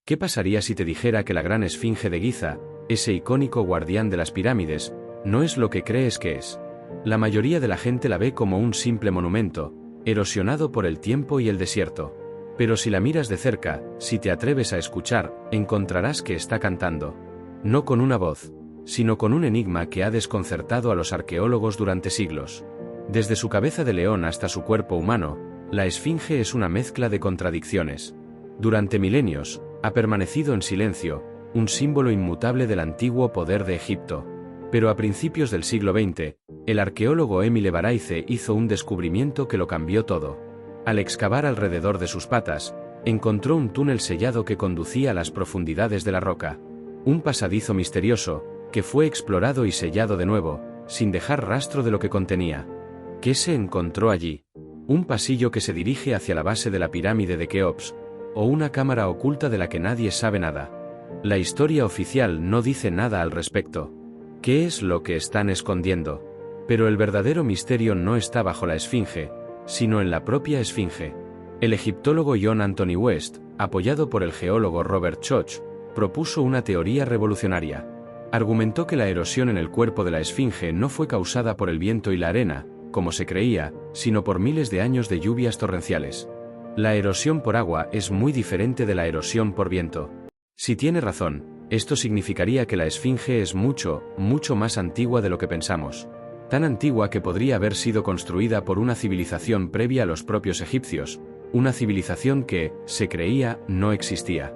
¿Qué pasaría si te dijera que la gran esfinge de Giza, ese icónico guardián de las pirámides, no es lo que crees que es? La mayoría de la gente la ve como un simple monumento, erosionado por el tiempo y el desierto. Pero si la miras de cerca, si te atreves a escuchar, encontrarás que está cantando. No con una voz, sino con un enigma que ha desconcertado a los arqueólogos durante siglos. Desde su cabeza de león hasta su cuerpo humano, la esfinge es una mezcla de contradicciones. Durante milenios, ha permanecido en silencio, un símbolo inmutable del antiguo poder de Egipto. Pero a principios del siglo XX, el arqueólogo Émile Varayce hizo un descubrimiento que lo cambió todo. Al excavar alrededor de sus patas, encontró un túnel sellado que conducía a las profundidades de la roca. Un pasadizo misterioso, que fue explorado y sellado de nuevo, sin dejar rastro de lo que contenía. ¿Qué se encontró allí? ¿Un pasillo que se dirige hacia la base de la pirámide de Keops? ¿O una cámara oculta de la que nadie sabe nada? La historia oficial no dice nada al respecto. ¿Qué es lo que están escondiendo? Pero el verdadero misterio no está bajo la esfinge, sino en la propia esfinge. El egiptólogo John Anthony West, apoyado por el geólogo Robert Schoch, propuso una teoría revolucionaria. Argumentó que la erosión en el cuerpo de la esfinge no fue causada por el viento y la arena, como se creía, sino por miles de años de lluvias torrenciales. La erosión por agua es muy diferente de la erosión por viento. Si tiene razón, esto significaría que la esfinge es mucho, mucho más antigua de lo que pensamos. Tan antigua que podría haber sido construida por una civilización previa a los propios egipcios, una civilización que, se creía, no existía.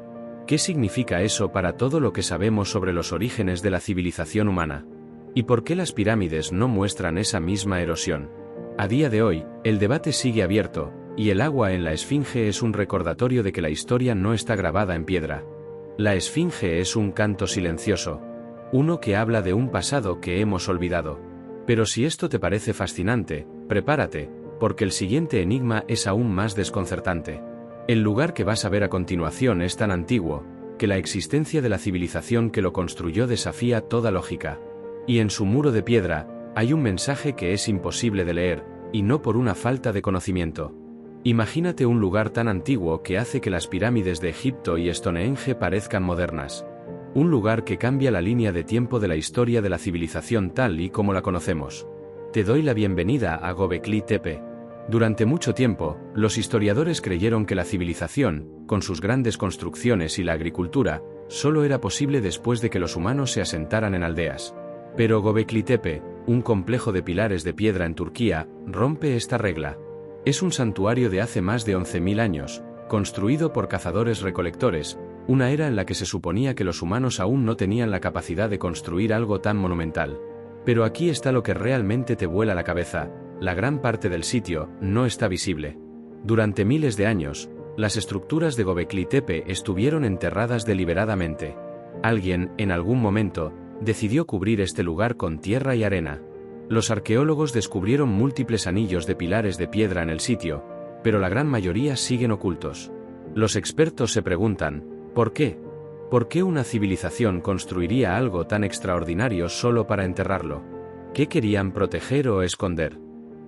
¿Qué significa eso para todo lo que sabemos sobre los orígenes de la civilización humana? ¿Y por qué las pirámides no muestran esa misma erosión? A día de hoy, el debate sigue abierto, y el agua en la esfinge es un recordatorio de que la historia no está grabada en piedra. La esfinge es un canto silencioso, uno que habla de un pasado que hemos olvidado. Pero si esto te parece fascinante, prepárate, porque el siguiente enigma es aún más desconcertante. El lugar que vas a ver a continuación es tan antiguo, que la existencia de la civilización que lo construyó desafía toda lógica. Y en su muro de piedra, hay un mensaje que es imposible de leer, y no por una falta de conocimiento. Imagínate un lugar tan antiguo que hace que las pirámides de Egipto y Stonehenge parezcan modernas. Un lugar que cambia la línea de tiempo de la historia de la civilización tal y como la conocemos. Te doy la bienvenida a Göbekli Tepe. Durante mucho tiempo, los historiadores creyeron que la civilización, con sus grandes construcciones y la agricultura, solo era posible después de que los humanos se asentaran en aldeas. Pero Göbekli Tepe, un complejo de pilares de piedra en Turquía, rompe esta regla. Es un santuario de hace más de 11.000 años, construido por cazadores-recolectores, una era en la que se suponía que los humanos aún no tenían la capacidad de construir algo tan monumental. Pero aquí está lo que realmente te vuela la cabeza: la gran parte del sitio no está visible. Durante miles de años, las estructuras de Göbekli Tepe estuvieron enterradas deliberadamente. Alguien, en algún momento, decidió cubrir este lugar con tierra y arena. Los arqueólogos descubrieron múltiples anillos de pilares de piedra en el sitio, pero la gran mayoría siguen ocultos. Los expertos se preguntan, ¿por qué? ¿Por qué una civilización construiría algo tan extraordinario solo para enterrarlo? ¿Qué querían proteger o esconder?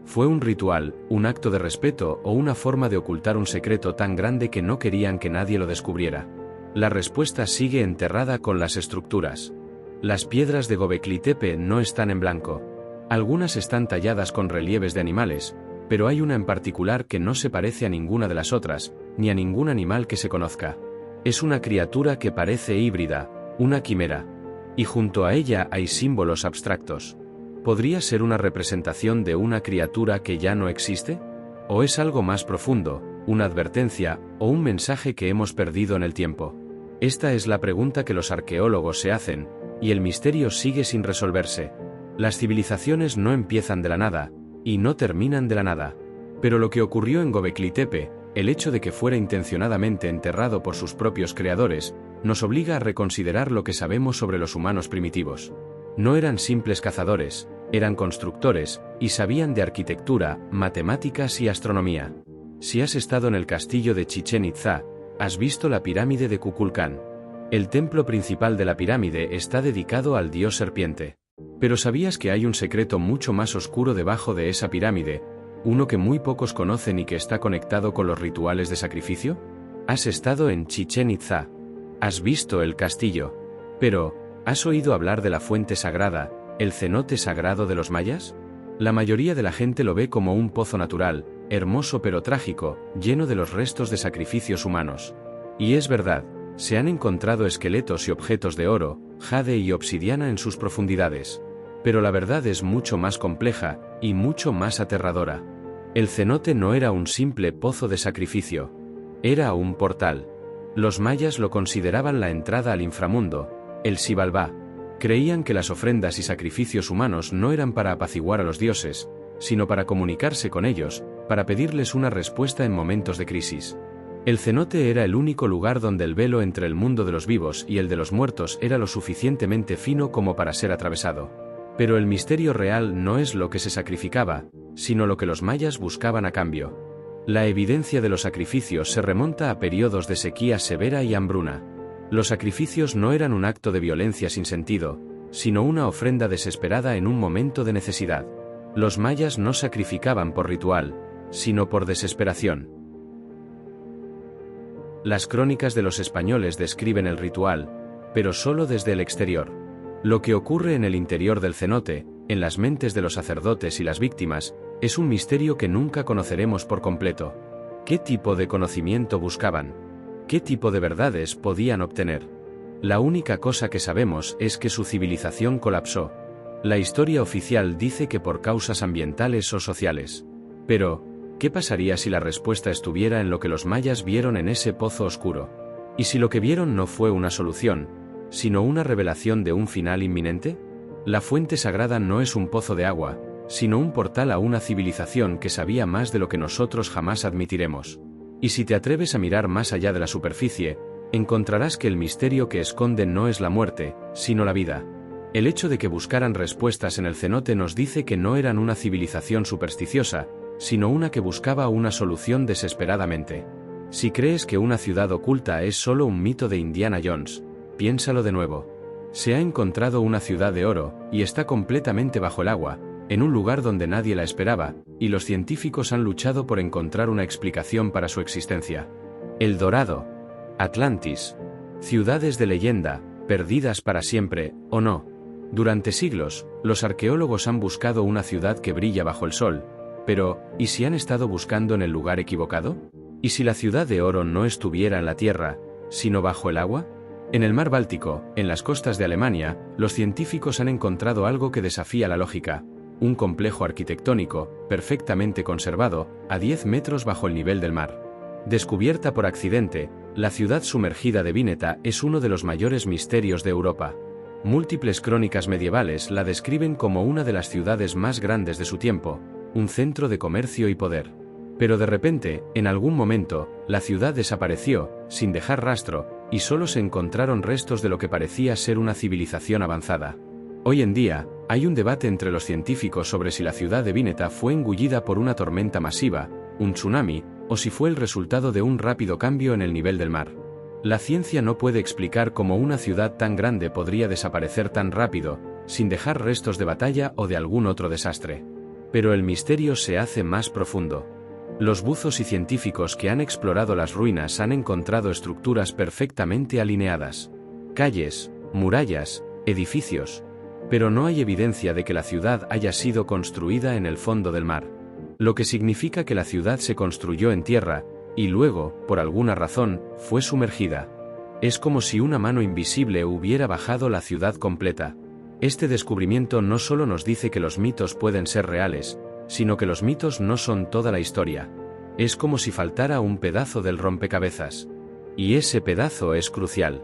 ¿Fue un ritual, un acto de respeto o una forma de ocultar un secreto tan grande que no querían que nadie lo descubriera? La respuesta sigue enterrada con las estructuras. Las piedras de Göbekli Tepe no están en blanco. Algunas están talladas con relieves de animales, pero hay una en particular que no se parece a ninguna de las otras, ni a ningún animal que se conozca. Es una criatura que parece híbrida, una quimera. Y junto a ella hay símbolos abstractos. ¿Podría ser una representación de una criatura que ya no existe? ¿O es algo más profundo, una advertencia, o un mensaje que hemos perdido en el tiempo? Esta es la pregunta que los arqueólogos se hacen, y el misterio sigue sin resolverse. Las civilizaciones no empiezan de la nada, y no terminan de la nada. Pero lo que ocurrió en Göbekli Tepe, el hecho de que fuera intencionadamente enterrado por sus propios creadores, nos obliga a reconsiderar lo que sabemos sobre los humanos primitivos. No eran simples cazadores, eran constructores, y sabían de arquitectura, matemáticas y astronomía. Si has estado en el castillo de Chichén Itzá, has visto la pirámide de Kukulcán. El templo principal de la pirámide está dedicado al dios serpiente. Pero ¿sabías que hay un secreto mucho más oscuro debajo de esa pirámide, uno que muy pocos conocen y que está conectado con los rituales de sacrificio? ¿Has estado en Chichén Itzá? Has visto el castillo. Pero, ¿has oído hablar de la fuente sagrada, el cenote sagrado de los mayas? La mayoría de la gente lo ve como un pozo natural, hermoso pero trágico, lleno de los restos de sacrificios humanos. Y es verdad, se han encontrado esqueletos y objetos de oro, jade y obsidiana en sus profundidades. Pero la verdad es mucho más compleja, y mucho más aterradora. El cenote no era un simple pozo de sacrificio. Era un portal. Los mayas lo consideraban la entrada al inframundo, el Xibalbá. Creían que las ofrendas y sacrificios humanos no eran para apaciguar a los dioses, sino para comunicarse con ellos, para pedirles una respuesta en momentos de crisis. El cenote era el único lugar donde el velo entre el mundo de los vivos y el de los muertos era lo suficientemente fino como para ser atravesado. Pero el misterio real no es lo que se sacrificaba, sino lo que los mayas buscaban a cambio. La evidencia de los sacrificios se remonta a periodos de sequía severa y hambruna. Los sacrificios no eran un acto de violencia sin sentido, sino una ofrenda desesperada en un momento de necesidad. Los mayas no sacrificaban por ritual, sino por desesperación. Las crónicas de los españoles describen el ritual, pero solo desde el exterior. Lo que ocurre en el interior del cenote, en las mentes de los sacerdotes y las víctimas, es un misterio que nunca conoceremos por completo. ¿Qué tipo de conocimiento buscaban? ¿Qué tipo de verdades podían obtener? La única cosa que sabemos es que su civilización colapsó. La historia oficial dice que por causas ambientales o sociales. Pero, ¿qué pasaría si la respuesta estuviera en lo que los mayas vieron en ese pozo oscuro? ¿Y si lo que vieron no fue una solución, sino una revelación de un final inminente? La fuente sagrada no es un pozo de agua, sino un portal a una civilización que sabía más de lo que nosotros jamás admitiremos. Y si te atreves a mirar más allá de la superficie, encontrarás que el misterio que esconden no es la muerte, sino la vida. El hecho de que buscaran respuestas en el cenote nos dice que no eran una civilización supersticiosa, sino una que buscaba una solución desesperadamente. Si crees que una ciudad oculta es solo un mito de Indiana Jones, piénsalo de nuevo. Se ha encontrado una ciudad de oro, y está completamente bajo el agua, en un lugar donde nadie la esperaba, y los científicos han luchado por encontrar una explicación para su existencia. El Dorado. Atlantis. Ciudades de leyenda, perdidas para siempre, ¿o no? Durante siglos, los arqueólogos han buscado una ciudad que brilla bajo el sol, pero, ¿y si han estado buscando en el lugar equivocado? ¿Y si la ciudad de oro no estuviera en la tierra, sino bajo el agua? En el mar Báltico, en las costas de Alemania, los científicos han encontrado algo que desafía la lógica. Un complejo arquitectónico, perfectamente conservado, a 10 metros bajo el nivel del mar. Descubierta por accidente, la ciudad sumergida de Vineta es uno de los mayores misterios de Europa. Múltiples crónicas medievales la describen como una de las ciudades más grandes de su tiempo, un centro de comercio y poder. Pero de repente, en algún momento, la ciudad desapareció, sin dejar rastro, y solo se encontraron restos de lo que parecía ser una civilización avanzada. Hoy en día, hay un debate entre los científicos sobre si la ciudad de Vineta fue engullida por una tormenta masiva, un tsunami, o si fue el resultado de un rápido cambio en el nivel del mar. La ciencia no puede explicar cómo una ciudad tan grande podría desaparecer tan rápido, sin dejar restos de batalla o de algún otro desastre. Pero el misterio se hace más profundo. Los buzos y científicos que han explorado las ruinas han encontrado estructuras perfectamente alineadas. Calles, murallas, edificios. Pero no hay evidencia de que la ciudad haya sido construida en el fondo del mar. Lo que significa que la ciudad se construyó en tierra, y luego, por alguna razón, fue sumergida. Es como si una mano invisible hubiera bajado la ciudad completa. Este descubrimiento no solo nos dice que los mitos pueden ser reales, sino que los mitos no son toda la historia. Es como si faltara un pedazo del rompecabezas. Y ese pedazo es crucial.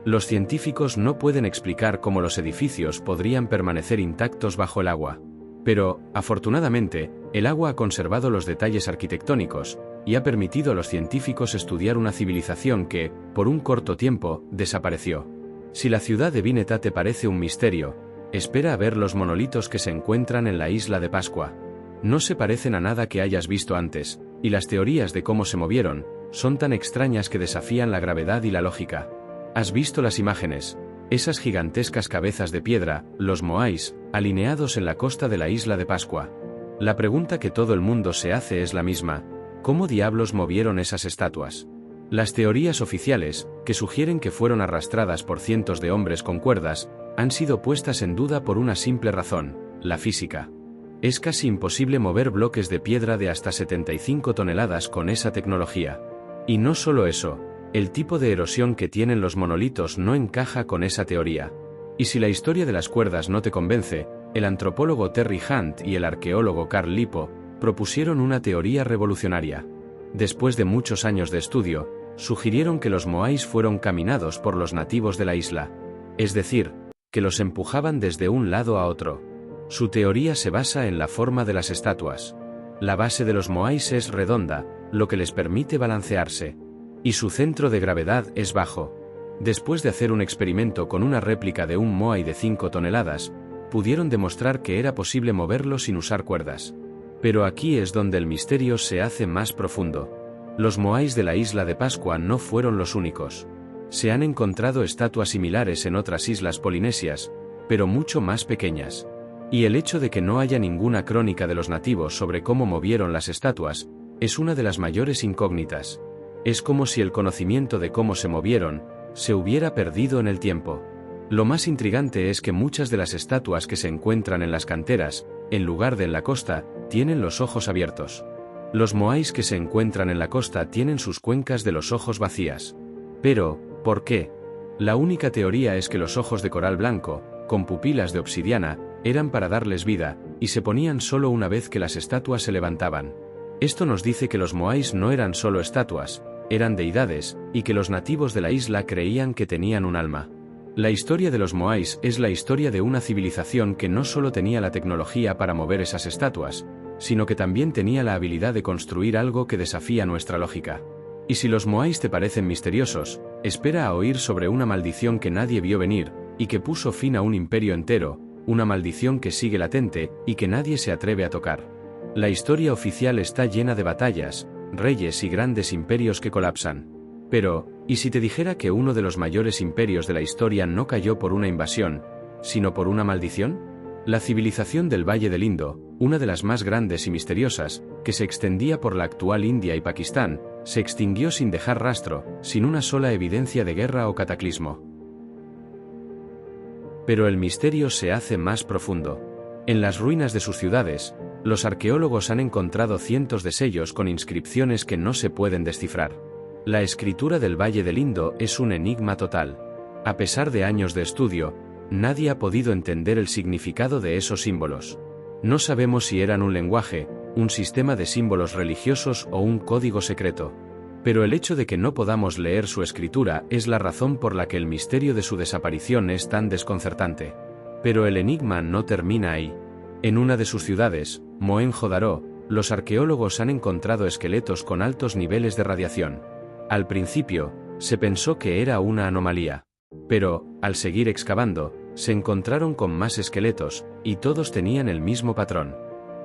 Los científicos no pueden explicar cómo los edificios podrían permanecer intactos bajo el agua. Pero, afortunadamente, el agua ha conservado los detalles arquitectónicos, y ha permitido a los científicos estudiar una civilización que, por un corto tiempo, desapareció. Si la ciudad de Vineta te parece un misterio, espera a ver los monolitos que se encuentran en la isla de Pascua. No se parecen a nada que hayas visto antes, y las teorías de cómo se movieron son tan extrañas que desafían la gravedad y la lógica. ¿Has visto las imágenes? Esas gigantescas cabezas de piedra, los moais, alineados en la costa de la isla de Pascua. La pregunta que todo el mundo se hace es la misma: ¿cómo diablos movieron esas estatuas? Las teorías oficiales, que sugieren que fueron arrastradas por cientos de hombres con cuerdas, han sido puestas en duda por una simple razón: la física. Es casi imposible mover bloques de piedra de hasta 75 toneladas con esa tecnología. Y no solo eso, el tipo de erosión que tienen los monolitos no encaja con esa teoría. Y si la historia de las cuerdas no te convence, el antropólogo Terry Hunt y el arqueólogo Carl Lippo propusieron una teoría revolucionaria. Después de muchos años de estudio, sugirieron que los moais fueron caminados por los nativos de la isla. Es decir, que los empujaban desde un lado a otro. Su teoría se basa en la forma de las estatuas. La base de los moais es redonda, lo que les permite balancearse. Y su centro de gravedad es bajo. Después de hacer un experimento con una réplica de un moai de 5 toneladas, pudieron demostrar que era posible moverlo sin usar cuerdas. Pero aquí es donde el misterio se hace más profundo. Los moais de la isla de Pascua no fueron los únicos. Se han encontrado estatuas similares en otras islas polinesias, pero mucho más pequeñas. Y el hecho de que no haya ninguna crónica de los nativos sobre cómo movieron las estatuas, es una de las mayores incógnitas. Es como si el conocimiento de cómo se movieron se hubiera perdido en el tiempo. Lo más intrigante es que muchas de las estatuas que se encuentran en las canteras, en lugar de en la costa, tienen los ojos abiertos. Los moais que se encuentran en la costa tienen sus cuencas de los ojos vacías. Pero, ¿por qué? La única teoría es que los ojos de coral blanco, con pupilas de obsidiana, eran para darles vida, y se ponían solo una vez que las estatuas se levantaban. Esto nos dice que los moais no eran solo estatuas, eran deidades, y que los nativos de la isla creían que tenían un alma. La historia de los moais es la historia de una civilización que no solo tenía la tecnología para mover esas estatuas, sino que también tenía la habilidad de construir algo que desafía nuestra lógica. Y si los moais te parecen misteriosos, espera a oír sobre una maldición que nadie vio venir, y que puso fin a un imperio entero, una maldición que sigue latente, y que nadie se atreve a tocar. La historia oficial está llena de batallas, reyes y grandes imperios que colapsan. Pero, ¿y si te dijera que uno de los mayores imperios de la historia no cayó por una invasión, sino por una maldición? La civilización del Valle del Indo, una de las más grandes y misteriosas, que se extendía por la actual India y Pakistán, se extinguió sin dejar rastro, sin una sola evidencia de guerra o cataclismo. Pero el misterio se hace más profundo. En las ruinas de sus ciudades, los arqueólogos han encontrado cientos de sellos con inscripciones que no se pueden descifrar. La escritura del Valle del Indo es un enigma total. A pesar de años de estudio, nadie ha podido entender el significado de esos símbolos. No sabemos si eran un lenguaje, un sistema de símbolos religiosos o un código secreto. Pero el hecho de que no podamos leer su escritura es la razón por la que el misterio de su desaparición es tan desconcertante. Pero el enigma no termina ahí. En una de sus ciudades, Mohenjo-Daro, los arqueólogos han encontrado esqueletos con altos niveles de radiación. Al principio, se pensó que era una anomalía. Pero, al seguir excavando, se encontraron con más esqueletos, y todos tenían el mismo patrón.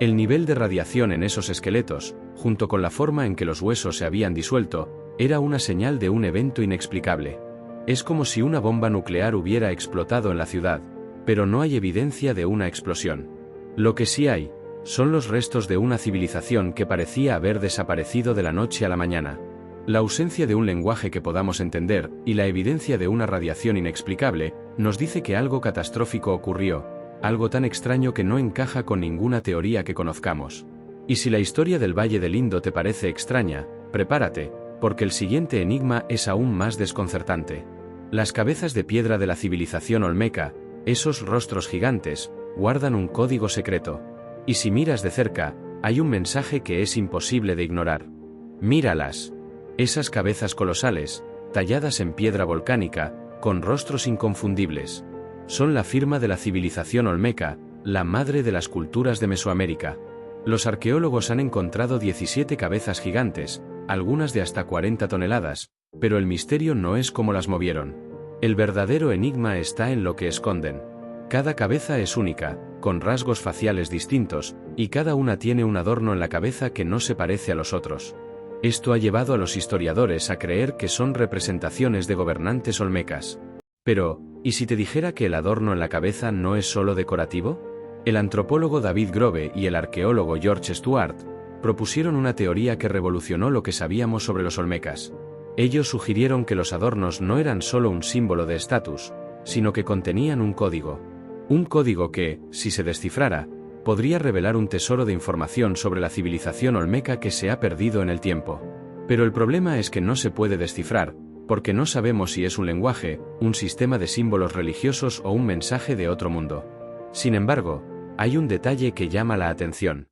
El nivel de radiación en esos esqueletos, junto con la forma en que los huesos se habían disuelto, era una señal de un evento inexplicable. Es como si una bomba nuclear hubiera explotado en la ciudad, pero no hay evidencia de una explosión. Lo que sí hay, son los restos de una civilización que parecía haber desaparecido de la noche a la mañana. La ausencia de un lenguaje que podamos entender, y la evidencia de una radiación inexplicable, nos dice que algo catastrófico ocurrió, algo tan extraño que no encaja con ninguna teoría que conozcamos. Y si la historia del Valle del Indo te parece extraña, prepárate, porque el siguiente enigma es aún más desconcertante. Las cabezas de piedra de la civilización olmeca, esos rostros gigantes, guardan un código secreto. Y si miras de cerca, hay un mensaje que es imposible de ignorar. Míralas. Esas cabezas colosales, talladas en piedra volcánica, con rostros inconfundibles. Son la firma de la civilización olmeca, la madre de las culturas de Mesoamérica. Los arqueólogos han encontrado 17 cabezas gigantes, algunas de hasta 40 toneladas, pero el misterio no es cómo las movieron. El verdadero enigma está en lo que esconden. Cada cabeza es única, con rasgos faciales distintos, y cada una tiene un adorno en la cabeza que no se parece a los otros. Esto ha llevado a los historiadores a creer que son representaciones de gobernantes olmecas. Pero, ¿y si te dijera que el adorno en la cabeza no es solo decorativo? El antropólogo David Grove y el arqueólogo George Stuart propusieron una teoría que revolucionó lo que sabíamos sobre los olmecas. Ellos sugirieron que los adornos no eran solo un símbolo de estatus, sino que contenían un código. Un código que, si se descifrara, podría revelar un tesoro de información sobre la civilización olmeca que se ha perdido en el tiempo. Pero el problema es que no se puede descifrar, porque no sabemos si es un lenguaje, un sistema de símbolos religiosos o un mensaje de otro mundo. Sin embargo, hay un detalle que llama la atención.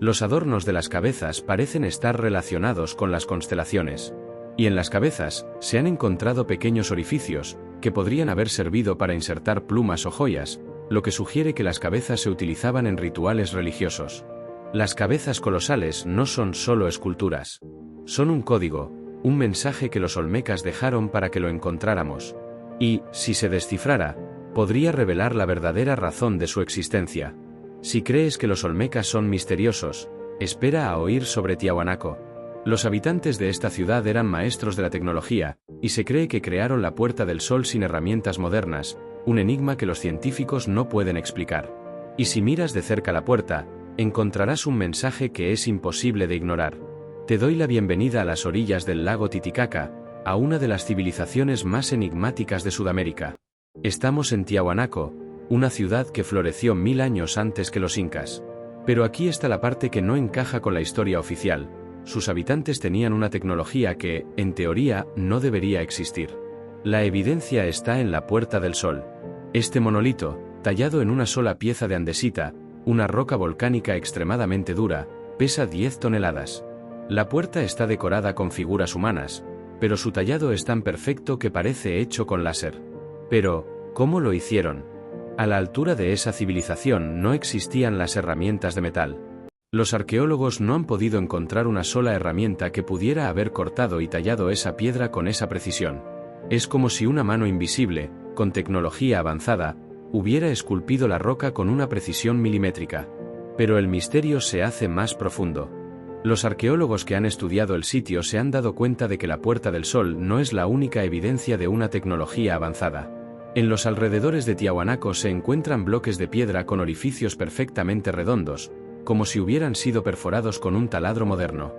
Los adornos de las cabezas parecen estar relacionados con las constelaciones. Y en las cabezas, se han encontrado pequeños orificios, que podrían haber servido para insertar plumas o joyas, lo que sugiere que las cabezas se utilizaban en rituales religiosos. Las cabezas colosales no son solo esculturas. Son un código, un mensaje que los olmecas dejaron para que lo encontráramos. Y, si se descifrara, podría revelar la verdadera razón de su existencia. Si crees que los olmecas son misteriosos, espera a oír sobre Tiahuanaco. Los habitantes de esta ciudad eran maestros de la tecnología, y se cree que crearon la Puerta del Sol sin herramientas modernas, un enigma que los científicos no pueden explicar. Y si miras de cerca la puerta, encontrarás un mensaje que es imposible de ignorar. Te doy la bienvenida a las orillas del lago Titicaca, a una de las civilizaciones más enigmáticas de Sudamérica. Estamos en Tiahuanaco, una ciudad que floreció 1000 años antes que los incas. Pero aquí está la parte que no encaja con la historia oficial. Sus habitantes tenían una tecnología que, en teoría, no debería existir. La evidencia está en la Puerta del Sol. Este monolito, tallado en una sola pieza de andesita, una roca volcánica extremadamente dura, pesa 10 toneladas. La puerta está decorada con figuras humanas, pero su tallado es tan perfecto que parece hecho con láser. Pero, ¿cómo lo hicieron? A la altura de esa civilización no existían las herramientas de metal. Los arqueólogos no han podido encontrar una sola herramienta que pudiera haber cortado y tallado esa piedra con esa precisión. Es como si una mano invisible, con tecnología avanzada, hubiera esculpido la roca con una precisión milimétrica. Pero el misterio se hace más profundo. Los arqueólogos que han estudiado el sitio se han dado cuenta de que la Puerta del Sol no es la única evidencia de una tecnología avanzada. En los alrededores de Tiahuanaco se encuentran bloques de piedra con orificios perfectamente redondos, como si hubieran sido perforados con un taladro moderno.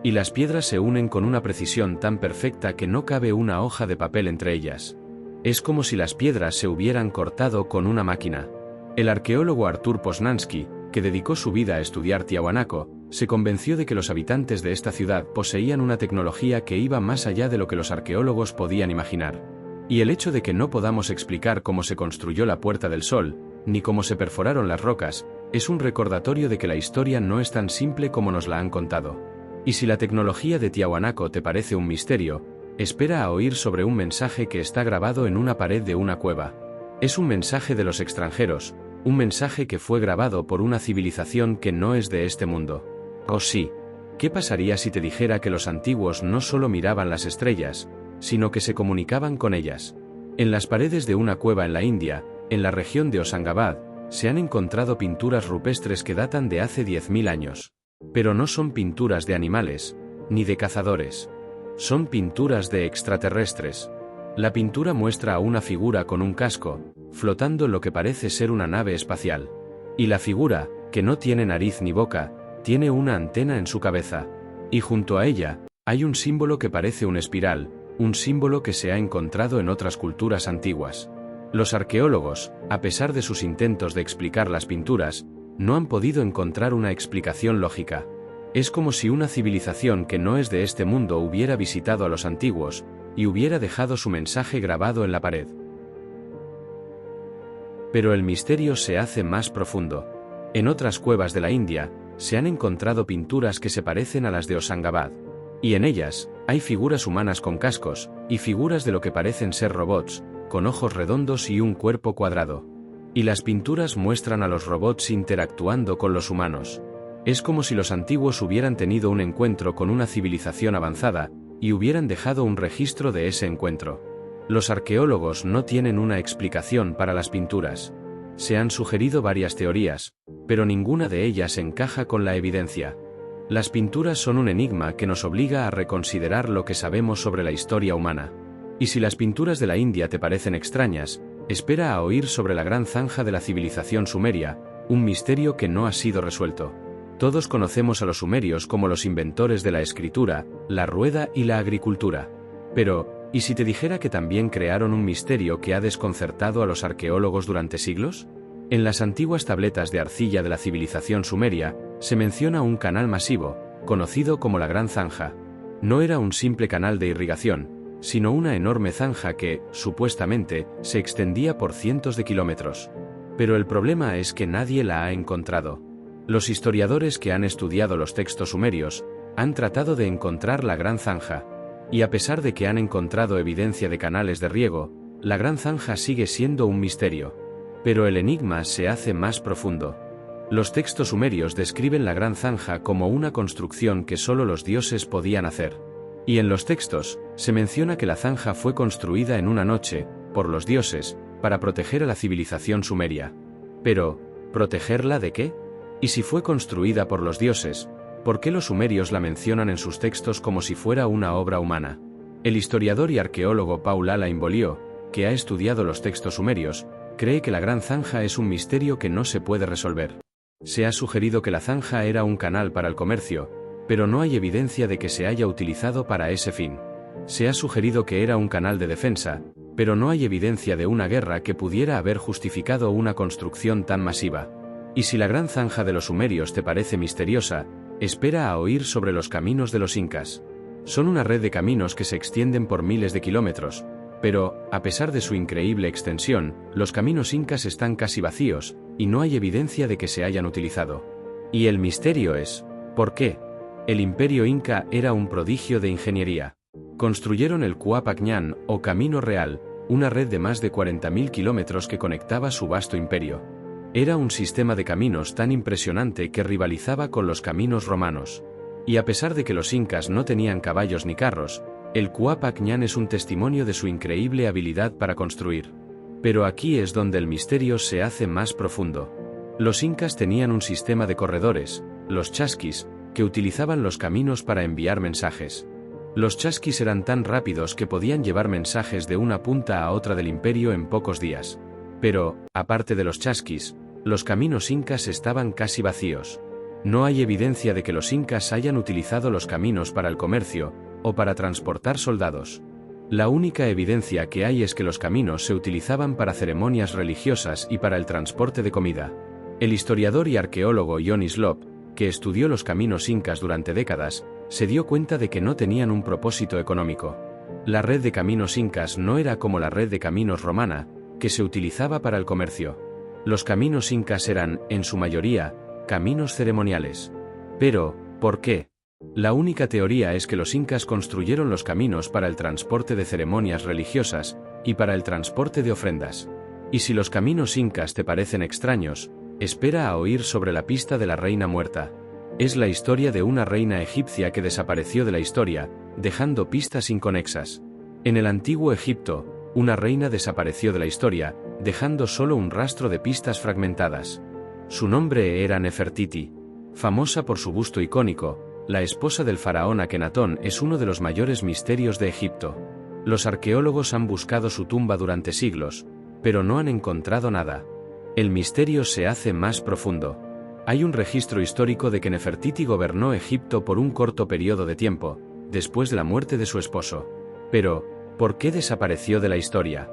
Y las piedras se unen con una precisión tan perfecta que no cabe una hoja de papel entre ellas. Es como si las piedras se hubieran cortado con una máquina. El arqueólogo Artur Poznański, que dedicó su vida a estudiar Tiahuanaco, se convenció de que los habitantes de esta ciudad poseían una tecnología que iba más allá de lo que los arqueólogos podían imaginar. Y el hecho de que no podamos explicar cómo se construyó la Puerta del Sol, ni cómo se perforaron las rocas, es un recordatorio de que la historia no es tan simple como nos la han contado. Y si la tecnología de Tiahuanaco te parece un misterio, espera a oír sobre un mensaje que está grabado en una pared de una cueva. Es un mensaje de los extranjeros, un mensaje que fue grabado por una civilización que no es de este mundo. Oh sí, ¿qué pasaría si te dijera que los antiguos no solo miraban las estrellas, sino que se comunicaban con ellas? En las paredes de una cueva en la India, en la región de Hosangabad, se han encontrado pinturas rupestres que datan de hace 10.000 años. Pero no son pinturas de animales, ni de cazadores. Son pinturas de extraterrestres. La pintura muestra a una figura con un casco, flotando en lo que parece ser una nave espacial. Y la figura, que no tiene nariz ni boca, tiene una antena en su cabeza. Y junto a ella, hay un símbolo que parece una espiral, un símbolo que se ha encontrado en otras culturas antiguas. Los arqueólogos, a pesar de sus intentos de explicar las pinturas, no han podido encontrar una explicación lógica. Es como si una civilización que no es de este mundo hubiera visitado a los antiguos, y hubiera dejado su mensaje grabado en la pared. Pero el misterio se hace más profundo. En otras cuevas de la India, se han encontrado pinturas que se parecen a las de Hosangabad. Y en ellas, hay figuras humanas con cascos, y figuras de lo que parecen ser robots, con ojos redondos y un cuerpo cuadrado. Y las pinturas muestran a los robots interactuando con los humanos. Es como si los antiguos hubieran tenido un encuentro con una civilización avanzada, y hubieran dejado un registro de ese encuentro. Los arqueólogos no tienen una explicación para las pinturas. Se han sugerido varias teorías, pero ninguna de ellas encaja con la evidencia. Las pinturas son un enigma que nos obliga a reconsiderar lo que sabemos sobre la historia humana. Y si las pinturas de la India te parecen extrañas, espera a oír sobre la gran zanja de la civilización sumeria, un misterio que no ha sido resuelto. Todos conocemos a los sumerios como los inventores de la escritura, la rueda y la agricultura. Pero, ¿y si te dijera que también crearon un misterio que ha desconcertado a los arqueólogos durante siglos? En las antiguas tabletas de arcilla de la civilización sumeria, se menciona un canal masivo, conocido como la Gran Zanja. No era un simple canal de irrigación, sino una enorme zanja que, supuestamente, se extendía por cientos de kilómetros. Pero el problema es que nadie la ha encontrado. Los historiadores que han estudiado los textos sumerios han tratado de encontrar la Gran Zanja, y a pesar de que han encontrado evidencia de canales de riego, la Gran Zanja sigue siendo un misterio. Pero el enigma se hace más profundo. Los textos sumerios describen la Gran Zanja como una construcción que solo los dioses podían hacer. Y en los textos, se menciona que la zanja fue construida en una noche, por los dioses, para proteger a la civilización sumeria. Pero, ¿protegerla de qué? Y si fue construida por los dioses, ¿por qué los sumerios la mencionan en sus textos como si fuera una obra humana? El historiador y arqueólogo Paul Alain Beaulieu, que ha estudiado los textos sumerios, cree que la Gran Zanja es un misterio que no se puede resolver. Se ha sugerido que la zanja era un canal para el comercio, pero no hay evidencia de que se haya utilizado para ese fin. Se ha sugerido que era un canal de defensa, pero no hay evidencia de una guerra que pudiera haber justificado una construcción tan masiva. Y si la Gran Zanja de los sumerios te parece misteriosa, espera a oír sobre los caminos de los incas. Son una red de caminos que se extienden por miles de kilómetros, pero, a pesar de su increíble extensión, los caminos incas están casi vacíos, y no hay evidencia de que se hayan utilizado. Y el misterio es, ¿por qué? El imperio inca era un prodigio de ingeniería. Construyeron el Cuapac Ñan, o Camino Real, una red de más de 40.000 kilómetros que conectaba su vasto imperio. Era un sistema de caminos tan impresionante que rivalizaba con los caminos romanos. Y a pesar de que los incas no tenían caballos ni carros, el Cuapac Ñan es un testimonio de su increíble habilidad para construir. Pero aquí es donde el misterio se hace más profundo. Los incas tenían un sistema de corredores, los chasquis, que utilizaban los caminos para enviar mensajes. Los chasquis eran tan rápidos que podían llevar mensajes de una punta a otra del imperio en pocos días. Pero, aparte de los chasquis, los caminos incas estaban casi vacíos. No hay evidencia de que los incas hayan utilizado los caminos para el comercio, o para transportar soldados. La única evidencia que hay es que los caminos se utilizaban para ceremonias religiosas y para el transporte de comida. El historiador y arqueólogo John Hislop, que estudió los caminos incas durante décadas, se dio cuenta de que no tenían un propósito económico. La red de caminos incas no era como la red de caminos romana, que se utilizaba para el comercio. Los caminos incas eran, en su mayoría, caminos ceremoniales. Pero, ¿por qué? La única teoría es que los incas construyeron los caminos para el transporte de ceremonias religiosas, y para el transporte de ofrendas. Y si los caminos incas te parecen extraños, espera a oír sobre la pista de la reina muerta. Es la historia de una reina egipcia que desapareció de la historia, dejando pistas inconexas. En el antiguo Egipto, una reina desapareció de la historia, dejando solo un rastro de pistas fragmentadas. Su nombre era Nefertiti. Famosa por su busto icónico, la esposa del faraón Akenatón es uno de los mayores misterios de Egipto. Los arqueólogos han buscado su tumba durante siglos, pero no han encontrado nada. El misterio se hace más profundo. Hay un registro histórico de que Nefertiti gobernó Egipto por un corto periodo de tiempo, después de la muerte de su esposo. Pero, ¿por qué desapareció de la historia?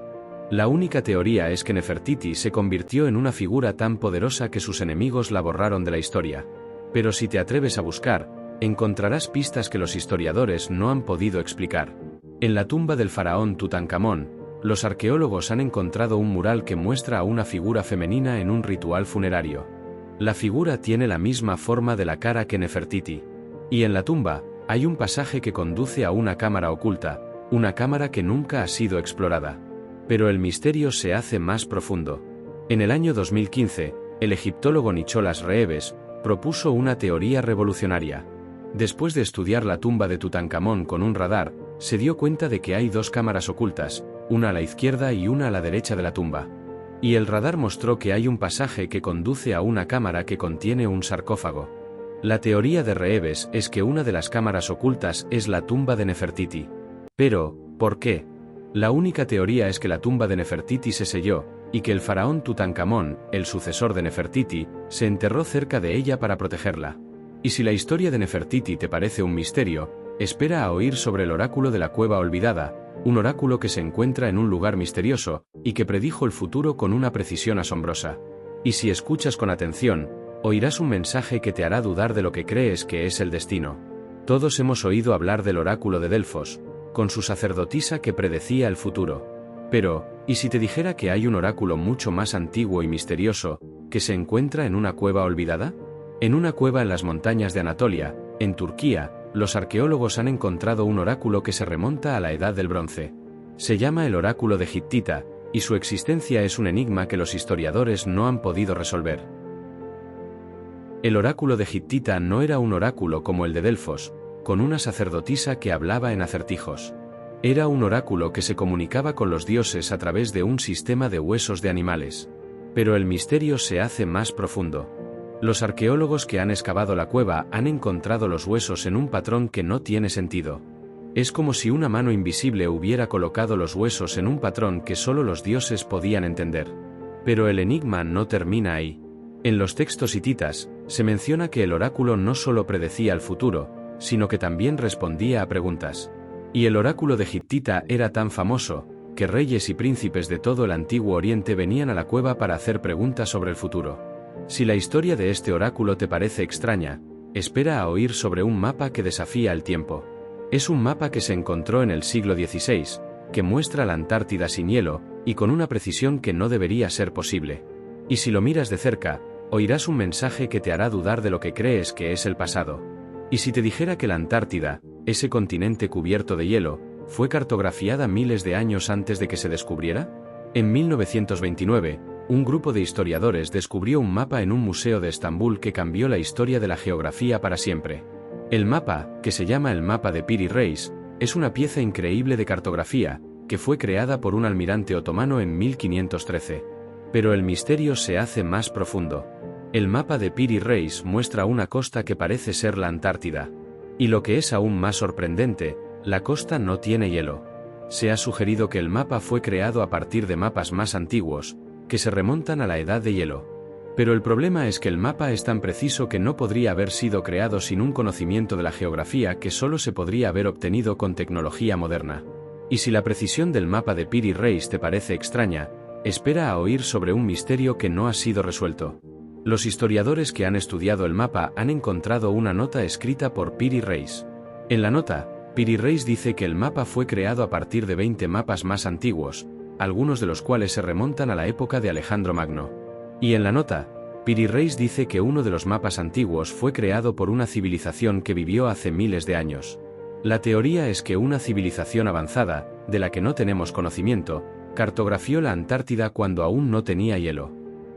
La única teoría es que Nefertiti se convirtió en una figura tan poderosa que sus enemigos la borraron de la historia. Pero si te atreves a buscar, encontrarás pistas que los historiadores no han podido explicar. En la tumba del faraón Tutankamón, los arqueólogos han encontrado un mural que muestra a una figura femenina en un ritual funerario. La figura tiene la misma forma de la cara que Nefertiti. Y en la tumba, hay un pasaje que conduce a una cámara oculta, una cámara que nunca ha sido explorada. Pero el misterio se hace más profundo. En el año 2015, el egiptólogo Nicholas Reeves propuso una teoría revolucionaria. Después de estudiar la tumba de Tutankamón con un radar, se dio cuenta de que hay dos cámaras ocultas, una a la izquierda y una a la derecha de la tumba. Y el radar mostró que hay un pasaje que conduce a una cámara que contiene un sarcófago. La teoría de Reeves es que una de las cámaras ocultas es la tumba de Nefertiti. Pero, ¿por qué? La única teoría es que la tumba de Nefertiti se selló, y que el faraón Tutankamón, el sucesor de Nefertiti, se enterró cerca de ella para protegerla. Y si la historia de Nefertiti te parece un misterio, espera a oír sobre el oráculo de la cueva olvidada, un oráculo que se encuentra en un lugar misterioso, y que predijo el futuro con una precisión asombrosa. Y si escuchas con atención, oirás un mensaje que te hará dudar de lo que crees que es el destino. Todos hemos oído hablar del oráculo de Delfos, con su sacerdotisa que predecía el futuro. Pero, ¿y si te dijera que hay un oráculo mucho más antiguo y misterioso, que se encuentra en una cueva olvidada? En una cueva en las montañas de Anatolia, en Turquía, los arqueólogos han encontrado un oráculo que se remonta a la Edad del Bronce. Se llama el oráculo de Hittita, y su existencia es un enigma que los historiadores no han podido resolver. El oráculo de Hittita no era un oráculo como el de Delfos, con una sacerdotisa que hablaba en acertijos. Era un oráculo que se comunicaba con los dioses a través de un sistema de huesos de animales. Pero el misterio se hace más profundo. Los arqueólogos que han excavado la cueva han encontrado los huesos en un patrón que no tiene sentido. Es como si una mano invisible hubiera colocado los huesos en un patrón que solo los dioses podían entender. Pero el enigma no termina ahí. En los textos hititas, se menciona que el oráculo no solo predecía el futuro, sino que también respondía a preguntas. Y el oráculo de Hittita era tan famoso, que reyes y príncipes de todo el Antiguo Oriente venían a la cueva para hacer preguntas sobre el futuro. Si la historia de este oráculo te parece extraña, espera a oír sobre un mapa que desafía el tiempo. Es un mapa que se encontró en el siglo XVI, que muestra la Antártida sin hielo, y con una precisión que no debería ser posible. Y si lo miras de cerca, oirás un mensaje que te hará dudar de lo que crees que es el pasado. Y si te dijera que la Antártida, ese continente cubierto de hielo, fue cartografiada miles de años antes de que se descubriera? En 1929, un grupo de historiadores descubrió un mapa en un museo de Estambul que cambió la historia de la geografía para siempre. El mapa, que se llama el mapa de Piri Reis, es una pieza increíble de cartografía, que fue creada por un almirante otomano en 1513. Pero el misterio se hace más profundo. El mapa de Piri Reis muestra una costa que parece ser la Antártida. Y lo que es aún más sorprendente, la costa no tiene hielo. Se ha sugerido que el mapa fue creado a partir de mapas más antiguos, que se remontan a la edad de hielo. Pero el problema es que el mapa es tan preciso que no podría haber sido creado sin un conocimiento de la geografía que solo se podría haber obtenido con tecnología moderna. Y si la precisión del mapa de Piri Reis te parece extraña, espera a oír sobre un misterio que no ha sido resuelto. Los historiadores que han estudiado el mapa han encontrado una nota escrita por Piri Reis. En la nota, Piri Reis dice que el mapa fue creado a partir de 20 mapas más antiguos, algunos de los cuales se remontan a la época de Alejandro Magno. Y en la nota, Piri Reis dice que uno de los mapas antiguos fue creado por una civilización que vivió hace miles de años. La teoría es que una civilización avanzada, de la que no tenemos conocimiento, cartografió la Antártida cuando aún no tenía hielo.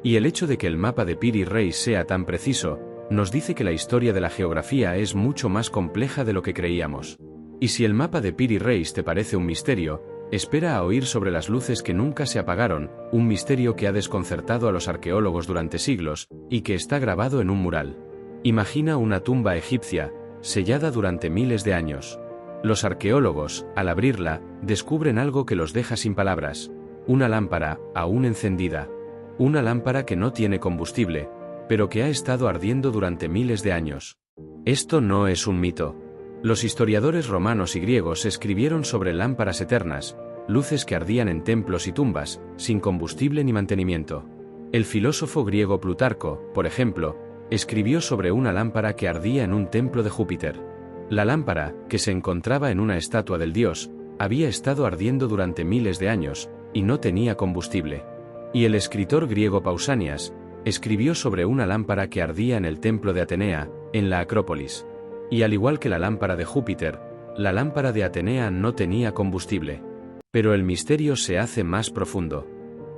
Y el hecho de que el mapa de Piri Reis sea tan preciso, nos dice que la historia de la geografía es mucho más compleja de lo que creíamos. Y si el mapa de Piri Reis te parece un misterio, espera a oír sobre las luces que nunca se apagaron, un misterio que ha desconcertado a los arqueólogos durante siglos, y que está grabado en un mural. Imagina una tumba egipcia, sellada durante miles de años. Los arqueólogos, al abrirla, descubren algo que los deja sin palabras. Una lámpara, aún encendida. Una lámpara que no tiene combustible, pero que ha estado ardiendo durante miles de años. Esto no es un mito. Los historiadores romanos y griegos escribieron sobre lámparas eternas, luces que ardían en templos y tumbas, sin combustible ni mantenimiento. El filósofo griego Plutarco, por ejemplo, escribió sobre una lámpara que ardía en un templo de Júpiter. La lámpara, que se encontraba en una estatua del dios, había estado ardiendo durante miles de años, y no tenía combustible. Y el escritor griego Pausanias escribió sobre una lámpara que ardía en el templo de Atenea, en la Acrópolis. Y al igual que la lámpara de Júpiter, la lámpara de Atenea no tenía combustible. Pero el misterio se hace más profundo.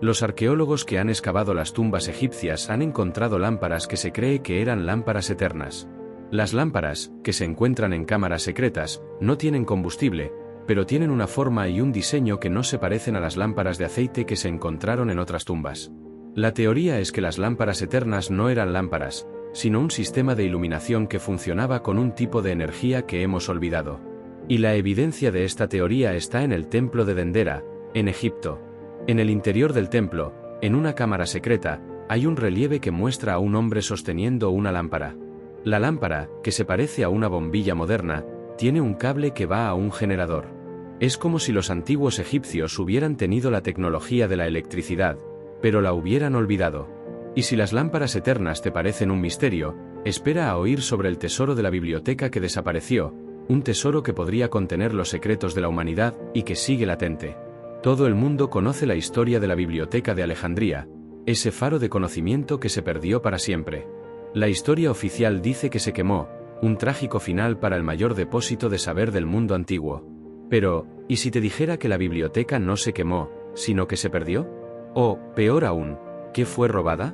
Los arqueólogos que han excavado las tumbas egipcias han encontrado lámparas que se cree que eran lámparas eternas. Las lámparas, que se encuentran en cámaras secretas, no tienen combustible, pero tienen una forma y un diseño que no se parecen a las lámparas de aceite que se encontraron en otras tumbas. La teoría es que las lámparas eternas no eran lámparas, sino un sistema de iluminación que funcionaba con un tipo de energía que hemos olvidado. Y la evidencia de esta teoría está en el templo de Dendera, en Egipto. En el interior del templo, en una cámara secreta, hay un relieve que muestra a un hombre sosteniendo una lámpara. La lámpara, que se parece a una bombilla moderna, Tiene un cable que va a un generador. Es como si los antiguos egipcios hubieran tenido la tecnología de la electricidad, pero la hubieran olvidado. Y si las lámparas eternas te parecen un misterio, espera a oír sobre el tesoro de la biblioteca que desapareció, un tesoro que podría contener los secretos de la humanidad y que sigue latente. Todo el mundo conoce la historia de la Biblioteca de Alejandría, ese faro de conocimiento que se perdió para siempre. La historia oficial dice que se quemó, un trágico final para el mayor depósito de saber del mundo antiguo. Pero, ¿y si te dijera que la biblioteca no se quemó, sino que se perdió? O, peor aún, ¿qué fue robada?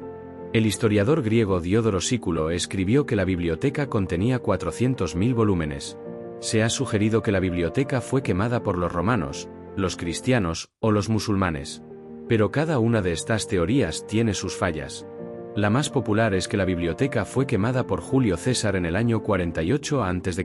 El historiador griego Diodoro Sículo escribió que la biblioteca contenía 400.000 volúmenes. Se ha sugerido que la biblioteca fue quemada por los romanos, los cristianos o los musulmanes. Pero cada una de estas teorías tiene sus fallas. La más popular es que la biblioteca fue quemada por Julio César en el año 48 a.C.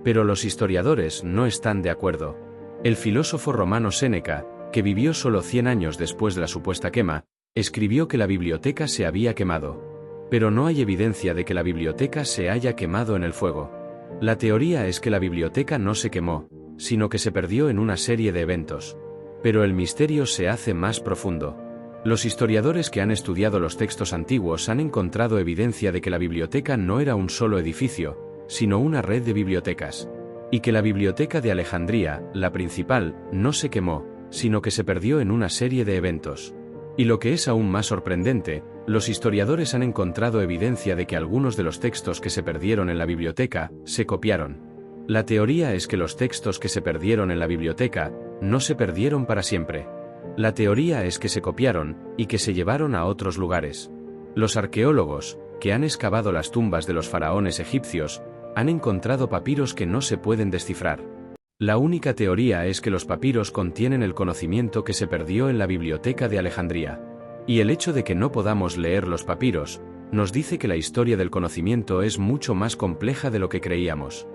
Pero los historiadores no están de acuerdo. El filósofo romano Séneca, que vivió solo 100 años después de la supuesta quema, escribió que la biblioteca se había quemado. Pero no hay evidencia de que la biblioteca se haya quemado en el fuego. La teoría es que la biblioteca no se quemó, sino que se perdió en una serie de eventos. Pero el misterio se hace más profundo. Los historiadores que han estudiado los textos antiguos han encontrado evidencia de que la biblioteca no era un solo edificio, sino una red de bibliotecas. Y que la Biblioteca de Alejandría, la principal, no se quemó, sino que se perdió en una serie de eventos. Y lo que es aún más sorprendente, los historiadores han encontrado evidencia de que algunos de los textos que se perdieron en la biblioteca se copiaron. La teoría es que los textos que se perdieron en la biblioteca no se perdieron para siempre. La teoría es que se copiaron y que se llevaron a otros lugares. Los arqueólogos, que han excavado las tumbas de los faraones egipcios, han encontrado papiros que no se pueden descifrar. La única teoría es que los papiros contienen el conocimiento que se perdió en la Biblioteca de Alejandría. Y el hecho de que no podamos leer los papiros, nos dice que la historia del conocimiento es mucho más compleja de lo que creíamos.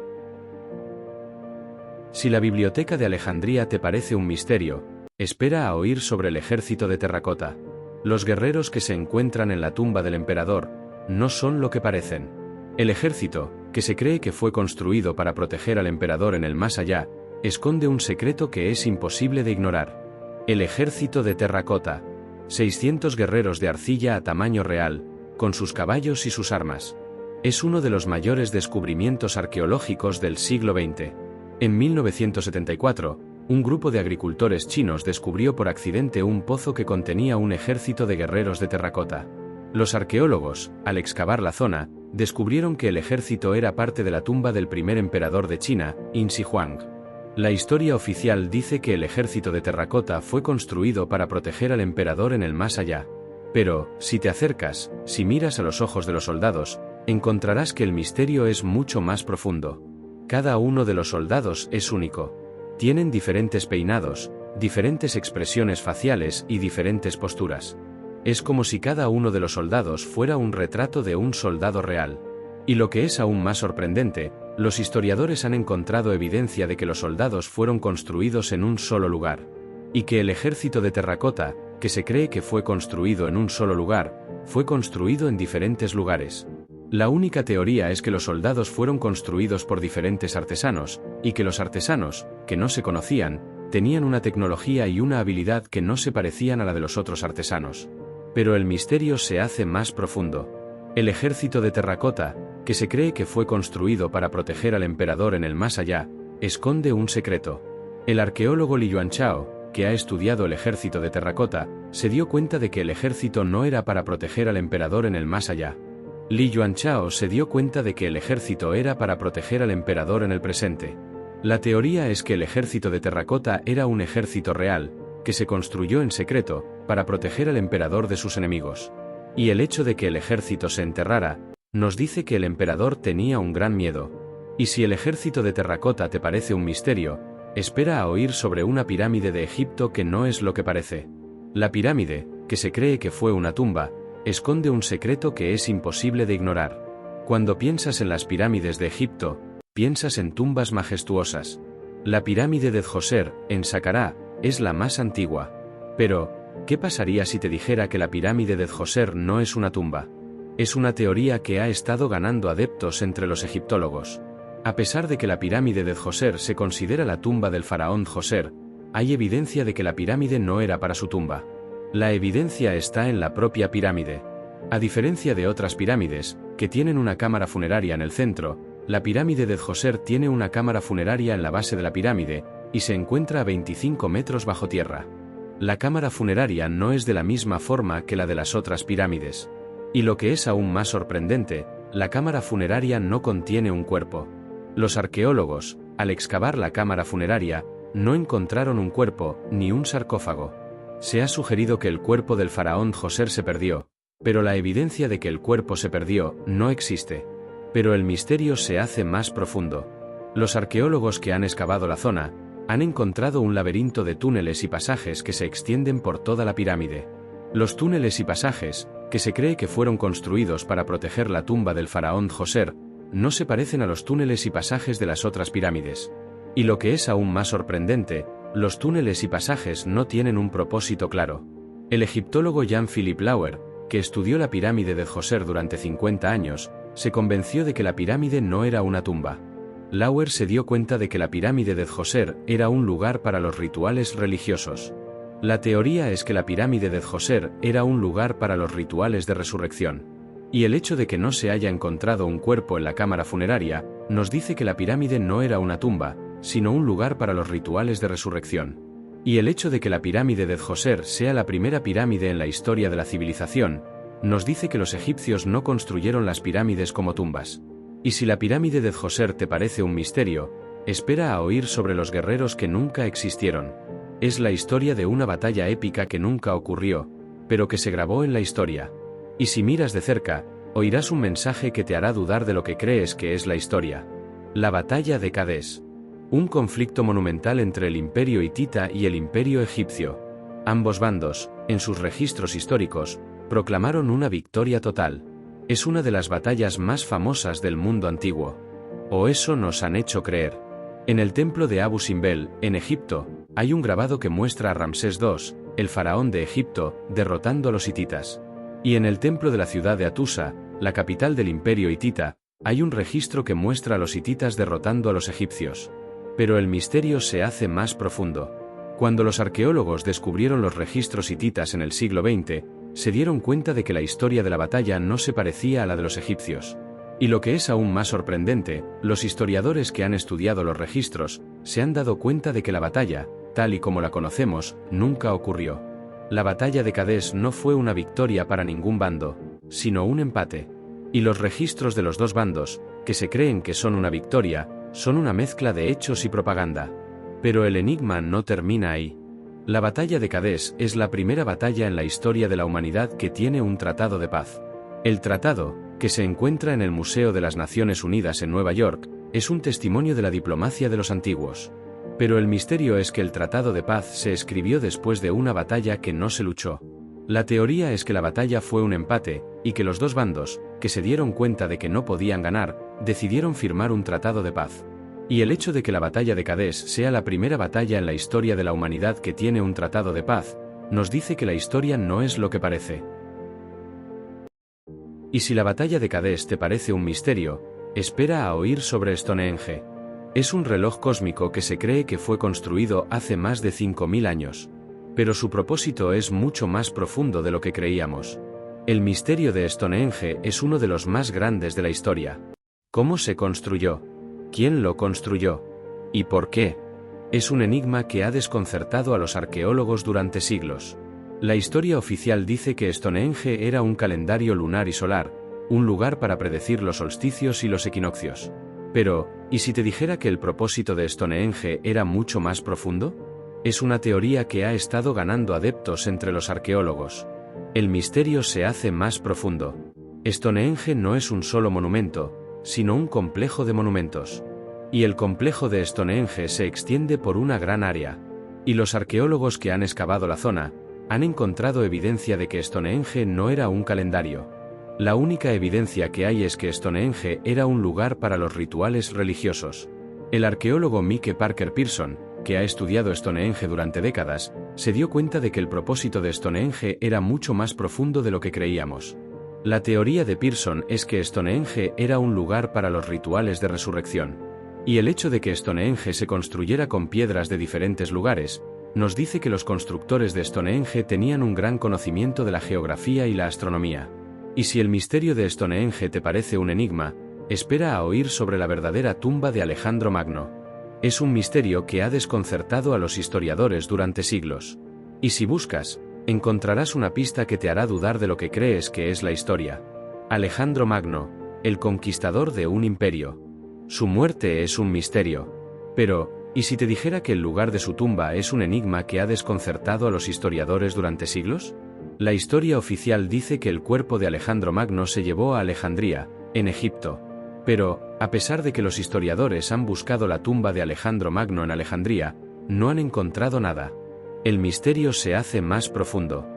Si la Biblioteca de Alejandría te parece un misterio, espera a oír sobre el ejército de terracota. Los guerreros que se encuentran en la tumba del emperador no son lo que parecen. El ejército, que se cree que fue construido para proteger al emperador en el más allá, esconde un secreto que es imposible de ignorar. El ejército de terracota. 600 guerreros de arcilla a tamaño real, con sus caballos y sus armas. Es uno de los mayores descubrimientos arqueológicos del siglo XX. En 1974, un grupo de agricultores chinos descubrió por accidente un pozo que contenía un ejército de guerreros de terracota. Los arqueólogos, al excavar la zona, descubrieron que el ejército era parte de la tumba del primer emperador de China, Yin Shi Huang. La historia oficial dice que el ejército de terracota fue construido para proteger al emperador en el más allá. Pero, si te acercas, si miras a los ojos de los soldados, encontrarás que el misterio es mucho más profundo. Cada uno de los soldados es único. Tienen diferentes peinados, diferentes expresiones faciales y diferentes posturas. Es como si cada uno de los soldados fuera un retrato de un soldado real. Y lo que es aún más sorprendente, los historiadores han encontrado evidencia de que los soldados fueron construidos en un solo lugar. Y que el ejército de terracota, que se cree que fue construido en un solo lugar, fue construido en diferentes lugares. La única teoría es que los soldados fueron construidos por diferentes artesanos, y que los artesanos, que no se conocían, tenían una tecnología y una habilidad que no se parecían a la de los otros artesanos. Pero el misterio se hace más profundo. El ejército de terracota, que se cree que fue construido para proteger al emperador en el más allá, esconde un secreto. El arqueólogo Li Yuanchao, que ha estudiado el ejército de terracota, se dio cuenta de que el ejército no era para proteger al emperador en el más allá. Li Yuanchao se dio cuenta de que el ejército era para proteger al emperador en el presente. La teoría es que el ejército de terracota era un ejército real, que se construyó en secreto, para proteger al emperador de sus enemigos. Y el hecho de que el ejército se enterrara, nos dice que el emperador tenía un gran miedo. Y si el ejército de terracota te parece un misterio, espera a oír sobre una pirámide de Egipto que no es lo que parece. La pirámide, que se cree que fue una tumba, esconde un secreto que es imposible de ignorar. Cuando piensas en las pirámides de Egipto, piensas en tumbas majestuosas. La pirámide de Djoser, en Saqqara, es la más antigua. Pero, ¿qué pasaría si te dijera que la pirámide de Djoser no es una tumba? Es una teoría que ha estado ganando adeptos entre los egiptólogos. A pesar de que la pirámide de Djoser se considera la tumba del faraón Djoser, hay evidencia de que la pirámide no era para su tumba. La evidencia está en la propia pirámide. A diferencia de otras pirámides, que tienen una cámara funeraria en el centro, la pirámide de Djoser tiene una cámara funeraria en la base de la pirámide, y se encuentra a 25 metros bajo tierra. La cámara funeraria no es de la misma forma que la de las otras pirámides. Y lo que es aún más sorprendente, la cámara funeraria no contiene un cuerpo. Los arqueólogos, al excavar la cámara funeraria, no encontraron un cuerpo, ni un sarcófago. Se ha sugerido que el cuerpo del faraón Djoser se perdió, pero la evidencia de que el cuerpo se perdió no existe. Pero el misterio se hace más profundo. Los arqueólogos que han excavado la zona, han encontrado un laberinto de túneles y pasajes que se extienden por toda la pirámide. Los túneles y pasajes, que se cree que fueron construidos para proteger la tumba del faraón Djoser, no se parecen a los túneles y pasajes de las otras pirámides. Y lo que es aún más sorprendente, los túneles y pasajes no tienen un propósito claro. El egiptólogo Jean-Philippe Lauer, que estudió la pirámide de Djoser durante 50 años, se convenció de que la pirámide no era una tumba. Lauer se dio cuenta de que la pirámide de Djoser era un lugar para los rituales religiosos. La teoría es que la pirámide de Djoser era un lugar para los rituales de resurrección. Y el hecho de que no se haya encontrado un cuerpo en la cámara funeraria, nos dice que la pirámide no era una tumba, sino un lugar para los rituales de resurrección. Y el hecho de que la pirámide de Djoser sea la primera pirámide en la historia de la civilización, nos dice que los egipcios no construyeron las pirámides como tumbas. Y si la pirámide de Djoser te parece un misterio, espera a oír sobre los guerreros que nunca existieron. Es la historia de una batalla épica que nunca ocurrió, pero que se grabó en la historia. Y si miras de cerca, oirás un mensaje que te hará dudar de lo que crees que es la historia. La batalla de Cadés. Un conflicto monumental entre el imperio hitita y el imperio egipcio. Ambos bandos, en sus registros históricos, proclamaron una victoria total. Es una de las batallas más famosas del mundo antiguo. O eso nos han hecho creer. En el templo de Abu Simbel, en Egipto, hay un grabado que muestra a Ramsés II, el faraón de Egipto, derrotando a los hititas. Y en el templo de la ciudad de Atusa, la capital del imperio hitita, hay un registro que muestra a los hititas derrotando a los egipcios. Pero el misterio se hace más profundo. Cuando los arqueólogos descubrieron los registros hititas en el siglo XX, se dieron cuenta de que la historia de la batalla no se parecía a la de los egipcios. Y lo que es aún más sorprendente, los historiadores que han estudiado los registros, se han dado cuenta de que la batalla, tal y como la conocemos, nunca ocurrió. La batalla de Cadés no fue una victoria para ningún bando, sino un empate. Y los registros de los dos bandos, que se creen que son una victoria, son una mezcla de hechos y propaganda. Pero el enigma no termina ahí. La batalla de Cadés es la primera batalla en la historia de la humanidad que tiene un tratado de paz. El tratado, que se encuentra en el Museo de las Naciones Unidas en Nueva York, es un testimonio de la diplomacia de los antiguos. Pero el misterio es que el tratado de paz se escribió después de una batalla que no se luchó. La teoría es que la batalla fue un empate, y que los dos bandos, que se dieron cuenta de que no podían ganar, decidieron firmar un tratado de paz. Y el hecho de que la batalla de Cadés sea la primera batalla en la historia de la humanidad que tiene un tratado de paz, nos dice que la historia no es lo que parece. Y si la batalla de Cadés te parece un misterio, espera a oír sobre Stonehenge. Es un reloj cósmico que se cree que fue construido hace más de 5000 años. Pero su propósito es mucho más profundo de lo que creíamos. El misterio de Stonehenge es uno de los más grandes de la historia. ¿Cómo se construyó? ¿Quién lo construyó? ¿Y por qué? Es un enigma que ha desconcertado a los arqueólogos durante siglos. La historia oficial dice que Stonehenge era un calendario lunar y solar, un lugar para predecir los solsticios y los equinoccios. Pero, ¿y si te dijera que el propósito de Stonehenge era mucho más profundo? Es una teoría que ha estado ganando adeptos entre los arqueólogos. El misterio se hace más profundo. Stonehenge no es un solo monumento, sino un complejo de monumentos. Y el complejo de Stonehenge se extiende por una gran área. Y los arqueólogos que han excavado la zona, han encontrado evidencia de que Stonehenge no era un calendario. La única evidencia que hay es que Stonehenge era un lugar para los rituales religiosos. El arqueólogo Mike Parker Pearson, que ha estudiado Stonehenge durante décadas, se dio cuenta de que el propósito de Stonehenge era mucho más profundo de lo que creíamos. La teoría de Pearson es que Stonehenge era un lugar para los rituales de resurrección. Y el hecho de que Stonehenge se construyera con piedras de diferentes lugares, nos dice que los constructores de Stonehenge tenían un gran conocimiento de la geografía y la astronomía. Y si el misterio de Stonehenge te parece un enigma, espera a oír sobre la verdadera tumba de Alejandro Magno. Es un misterio que ha desconcertado a los historiadores durante siglos. Y si buscas, encontrarás una pista que te hará dudar de lo que crees que es la historia. Alejandro Magno, el conquistador de un imperio. Su muerte es un misterio. Pero, ¿y si te dijera que el lugar de su tumba es un enigma que ha desconcertado a los historiadores durante siglos? La historia oficial dice que el cuerpo de Alejandro Magno se llevó a Alejandría, en Egipto. Pero, a pesar de que los historiadores han buscado la tumba de Alejandro Magno en Alejandría, no han encontrado nada. El misterio se hace más profundo.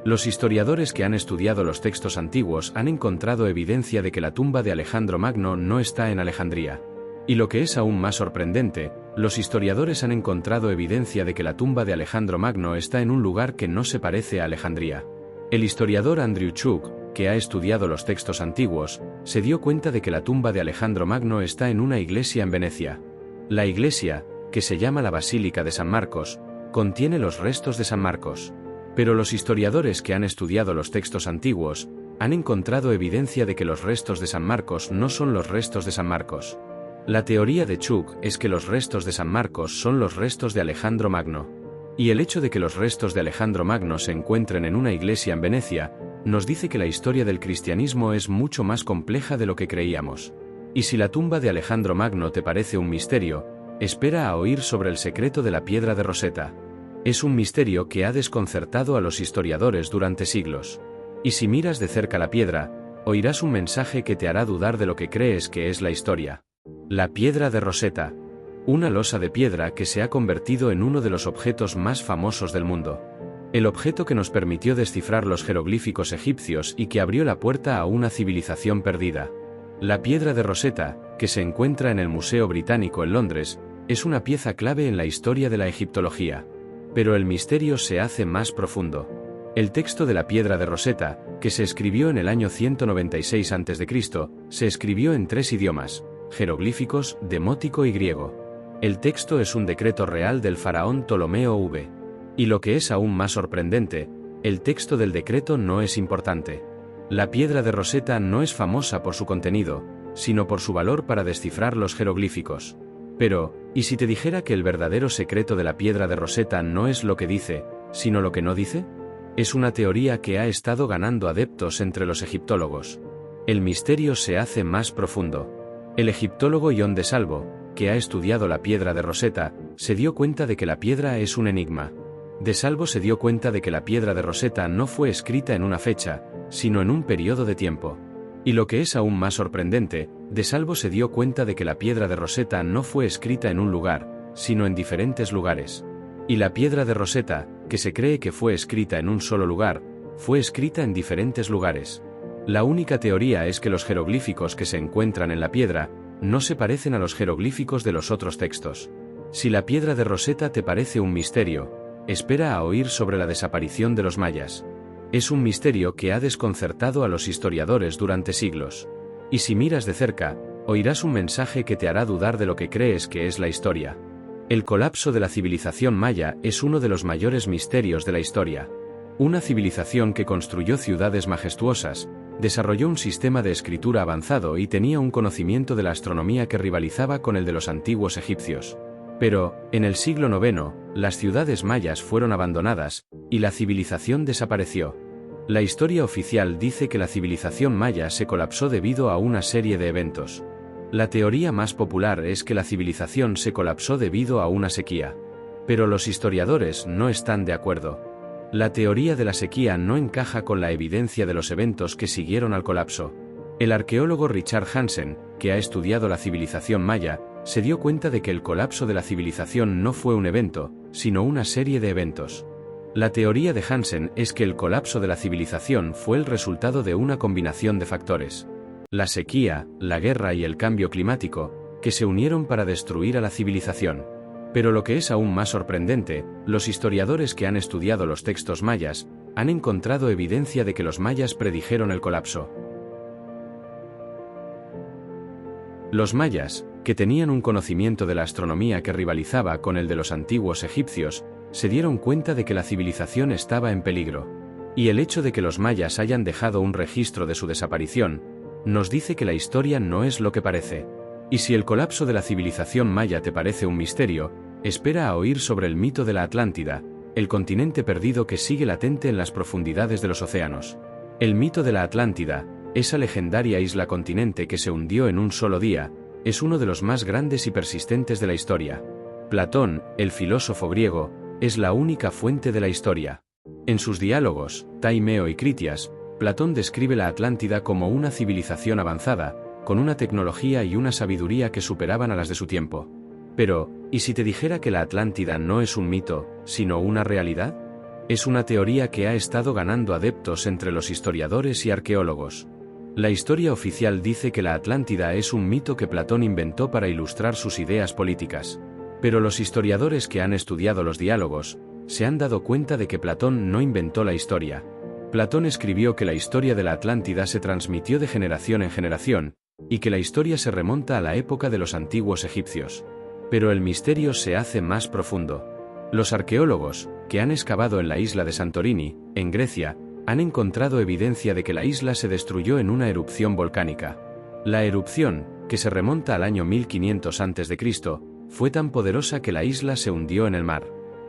Los historiadores que han estudiado los textos antiguos han encontrado evidencia de que la tumba de Alejandro Magno no está en Alejandría. Y lo que es aún más sorprendente, los historiadores han encontrado evidencia de que la tumba de Alejandro Magno está en un lugar que no se parece a Alejandría. El historiador Andrew Chuk, que ha estudiado los textos antiguos, se dio cuenta de que la tumba de Alejandro Magno está en una iglesia en Venecia. La iglesia, que se llama la Basílica de San Marcos, contiene los restos de San Marcos. Pero los historiadores que han estudiado los textos antiguos, han encontrado evidencia de que los restos de San Marcos no son los restos de San Marcos. La teoría de Chuk es que los restos de San Marcos son los restos de Alejandro Magno. Y el hecho de que los restos de Alejandro Magno se encuentren en una iglesia en Venecia, nos dice que la historia del cristianismo es mucho más compleja de lo que creíamos. Y si la tumba de Alejandro Magno te parece un misterio, espera a oír sobre el secreto de la piedra de Rosetta. Es un misterio que ha desconcertado a los historiadores durante siglos. Y si miras de cerca la piedra, oirás un mensaje que te hará dudar de lo que crees que es la historia. La piedra de Rosetta. Una losa de piedra que se ha convertido en uno de los objetos más famosos del mundo. El objeto que nos permitió descifrar los jeroglíficos egipcios y que abrió la puerta a una civilización perdida. La piedra de Rosetta, que se encuentra en el Museo Británico en Londres, es una pieza clave en la historia de la egiptología. Pero el misterio se hace más profundo. El texto de la piedra de Rosetta, que se escribió en el año 196 a.C., se escribió en 3 idiomas, jeroglíficos, demótico y griego. El texto es un decreto real del faraón Ptolomeo V. Y lo que es aún más sorprendente, el texto del decreto no es importante. La piedra de Rosetta no es famosa por su contenido, sino por su valor para descifrar los jeroglíficos. Pero, ¿y si te dijera que el verdadero secreto de la piedra de Rosetta no es lo que dice, sino lo que no dice? Es una teoría que ha estado ganando adeptos entre los egiptólogos. El misterio se hace más profundo. El egiptólogo Ion de Salvo, que ha estudiado la piedra de Rosetta, se dio cuenta de que la piedra es un enigma. De Salvo se dio cuenta de que la piedra de Rosetta no fue escrita en una fecha, sino en un periodo de tiempo. Y lo que es aún más sorprendente, De Salvo se dio cuenta de que la piedra de Rosetta no fue escrita en un lugar, sino en diferentes lugares. Y la piedra de Rosetta, que se cree que fue escrita en un solo lugar, fue escrita en diferentes lugares. La única teoría es que los jeroglíficos que se encuentran en la piedra no se parecen a los jeroglíficos de los otros textos. Si la piedra de Rosetta te parece un misterio, espera a oír sobre la desaparición de los mayas. Es un misterio que ha desconcertado a los historiadores durante siglos. Y si miras de cerca, oirás un mensaje que te hará dudar de lo que crees que es la historia. El colapso de la civilización maya es uno de los mayores misterios de la historia. Una civilización que construyó ciudades majestuosas, desarrolló un sistema de escritura avanzado y tenía un conocimiento de la astronomía que rivalizaba con el de los antiguos egipcios. Pero, en el siglo IX, las ciudades mayas fueron abandonadas, y la civilización desapareció. La historia oficial dice que la civilización maya se colapsó debido a una serie de eventos. La teoría más popular es que la civilización se colapsó debido a una sequía. Pero los historiadores no están de acuerdo. La teoría de la sequía no encaja con la evidencia de los eventos que siguieron al colapso. El arqueólogo Richard Hansen, que ha estudiado la civilización maya, se dio cuenta de que el colapso de la civilización no fue un evento, sino una serie de eventos. La teoría de Hansen es que el colapso de la civilización fue el resultado de una combinación de factores. La sequía, la guerra y el cambio climático, que se unieron para destruir a la civilización. Pero lo que es aún más sorprendente, los historiadores que han estudiado los textos mayas, han encontrado evidencia de que los mayas predijeron el colapso. Los mayas, que tenían un conocimiento de la astronomía que rivalizaba con el de los antiguos egipcios, se dieron cuenta de que la civilización estaba en peligro. Y el hecho de que los mayas hayan dejado un registro de su desaparición, nos dice que la historia no es lo que parece. Y si el colapso de la civilización maya te parece un misterio, espera a oír sobre el mito de la Atlántida, el continente perdido que sigue latente en las profundidades de los océanos. El mito de la Atlántida, esa legendaria isla-continente que se hundió en un solo día, es uno de los más grandes y persistentes de la historia. Platón, el filósofo griego, es la única fuente de la historia. En sus diálogos, Taimeo y Critias, Platón describe la Atlántida como una civilización avanzada, con una tecnología y una sabiduría que superaban a las de su tiempo. Pero, ¿y si te dijera que la Atlántida no es un mito, sino una realidad? Es una teoría que ha estado ganando adeptos entre los historiadores y arqueólogos. La historia oficial dice que la Atlántida es un mito que Platón inventó para ilustrar sus ideas políticas. Pero los historiadores que han estudiado los diálogos, se han dado cuenta de que Platón no inventó la historia. Platón escribió que la historia de la Atlántida se transmitió de generación en generación, y que la historia se remonta a la época de los antiguos egipcios. Pero el misterio se hace más profundo. Los arqueólogos, que han excavado en la isla de Santorini, en Grecia, han encontrado evidencia de que la isla se destruyó en una erupción volcánica. La erupción, que se remonta al año 1500 a.C., fue tan poderosa que la isla se hundió en el mar.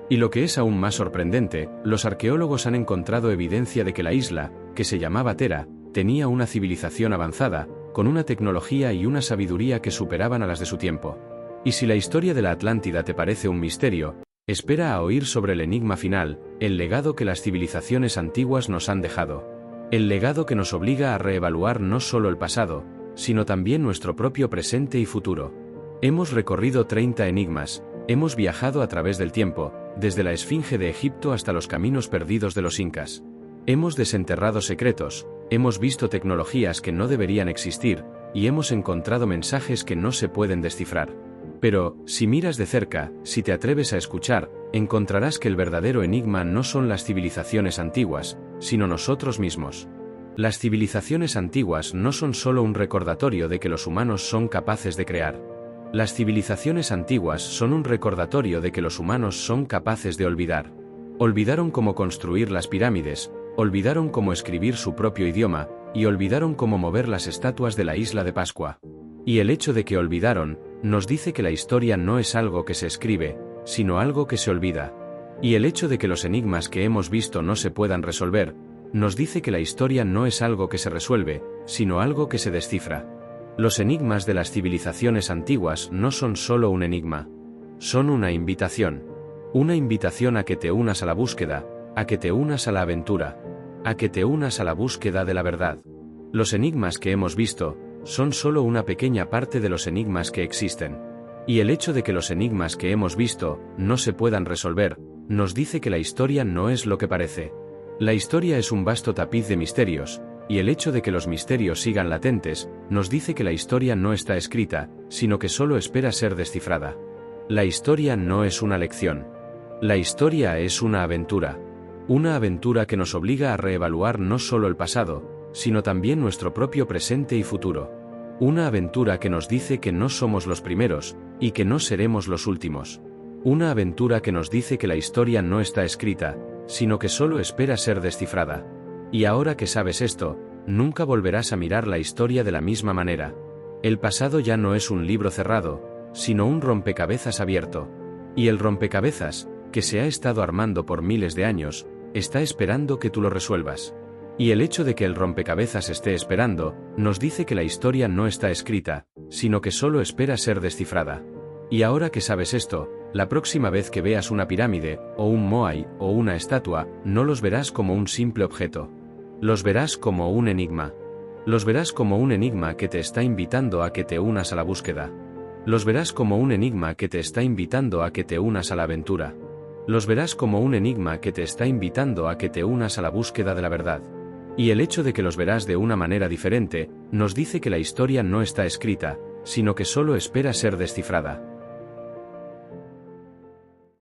Y lo que es aún más sorprendente, los arqueólogos han encontrado evidencia de que la isla, que se llamaba Tera, tenía una civilización avanzada, con una tecnología y una sabiduría que superaban a las de su tiempo. Y si la historia de la Atlántida te parece un misterio, espera a oír sobre el enigma final, el legado que las civilizaciones antiguas nos han dejado. El legado que nos obliga a reevaluar no solo el pasado, sino también nuestro propio presente y futuro. Hemos recorrido 30 enigmas, hemos viajado a través del tiempo, desde la Esfinge de Egipto hasta los caminos perdidos de los incas. Hemos desenterrado secretos, hemos visto tecnologías que no deberían existir, y hemos encontrado mensajes que no se pueden descifrar. Pero, si miras de cerca, si te atreves a escuchar, encontrarás que el verdadero enigma no son las civilizaciones antiguas, sino nosotros mismos. Las civilizaciones antiguas no son solo un recordatorio de que los humanos son capaces de crear. Las civilizaciones antiguas son un recordatorio de que los humanos son capaces de olvidar. Olvidaron cómo construir las pirámides, olvidaron cómo escribir su propio idioma, y olvidaron cómo mover las estatuas de la isla de Pascua. Y el hecho de que olvidaron, nos dice que la historia no es algo que se escribe, sino algo que se olvida. Y el hecho de que los enigmas que hemos visto no se puedan resolver, nos dice que la historia no es algo que se resuelve, sino algo que se descifra. Los enigmas de las civilizaciones antiguas no son solo un enigma. Son una invitación. Una invitación a que te unas a la búsqueda, a que te unas a la aventura, a que te unas a la búsqueda de la verdad. Los enigmas que hemos visto, son solo una pequeña parte de los enigmas que existen. Y el hecho de que los enigmas que hemos visto no se puedan resolver, nos dice que la historia no es lo que parece. La historia es un vasto tapiz de misterios, y el hecho de que los misterios sigan latentes, nos dice que la historia no está escrita, sino que solo espera ser descifrada. La historia no es una lección. La historia es una aventura que nos obliga a reevaluar no solo el pasado, sino también nuestro propio presente y futuro. Una aventura que nos dice que no somos los primeros, y que no seremos los últimos. Una aventura que nos dice que la historia no está escrita, sino que solo espera ser descifrada. Y ahora que sabes esto, nunca volverás a mirar la historia de la misma manera. El pasado ya no es un libro cerrado, sino un rompecabezas abierto. Y el rompecabezas, que se ha estado armando por miles de años, está esperando que tú lo resuelvas. Y el hecho de que el rompecabezas esté esperando, nos dice que la historia no está escrita, sino que solo espera ser descifrada. Y ahora que sabes esto, la próxima vez que veas una pirámide, o un moai, o una estatua, no los verás como un simple objeto. Los verás como un enigma. Los verás como un enigma que te está invitando a que te unas a la búsqueda. Los verás como un enigma que te está invitando a que te unas a la aventura. Los verás como un enigma que te está invitando a que te unas a la búsqueda de la verdad. Y el hecho de que los verás de una manera diferente, nos dice que la historia no está escrita, sino que solo espera ser descifrada.